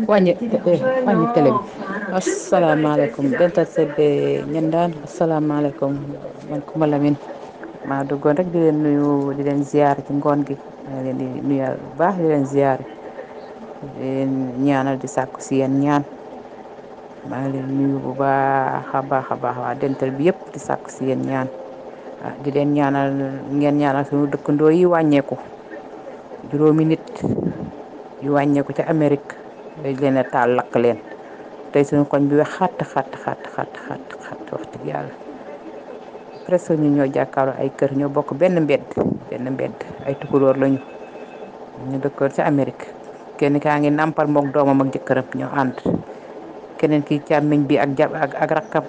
wàññi wàññi télé bi asalaamaaleykum Dental Sebe ñandaan asalaamaaleykum man Coumba Lamine maa duggoon rek di leen nuyu di leen ziar ci ngoon gi maa leen di nuyu bu baax di leen ziar di leen ñaanal di sàkku si yéen ñaan maa ngi leen nuyu bu baax a baax a baax waa dental bi yëpp di sàkku si yéen ñaan di leen ñaanal ngeen ñaanal suñu dëkkandoo yi wàññeeku juróomi nit yu wàññeeku ca Amérique dañ leen a taal lakk leen tey suñu koñ bi wax xatt wax dëgg yàlla presque ñu ñoo jàkkaarloo ay kër ñoo bokk benn mbedd ay tukulóor lañu ñu dëkkoon ca Amérique kenn kaa ngi nàmpal mook doomam ak jëkkëram ñoo ànd keneen ki càmmiñ bi ak rakkam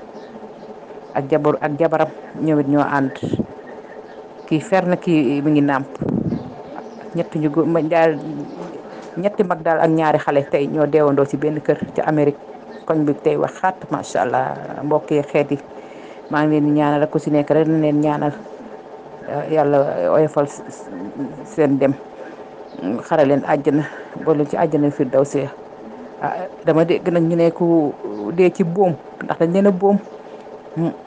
ak jabaram ñoom it ñoo ànd kii fer na kii mi ngi nàmp ñetti ñu ma daal ñetti mag daal ak ñaari xale tey ñoo deewandoo ci benn kër ca Amérique koñ bi tey wax xaat macha allah mbokk yi xeet yi maa ngi leen di ñaanal ak ku si nekk rek na leen ñaanal yàlla oyofal seen dem xare leen àjjana boole ci àjjana firdawsi dama dégg nag ñu ne ku dee ci boom ndax dañ leen a boom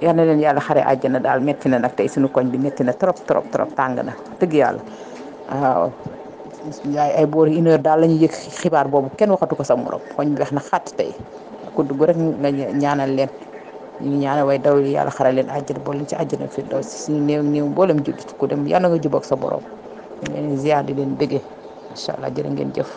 yal na leen yàlla xare àjjana daal metti na nag tey suñu koñ bi metti na trop trop trop tàng na dëgg yàlla waaw ay boori 1 heure daal la ñuy yëg xibaar boobu kenn waxatu ko sa morom koñ bi wax na xàtt tey ku dugg rek nga ñaanal leen ñu ngi ñaanal way daw yi yàlla xare leen àjjana boole ci àjjana firdawsi suñu néew mboolem jullit ku dem yàlla nga jubóog sa borom ñu leen ziar di leen bëggee incha allah jërë ngeen jëf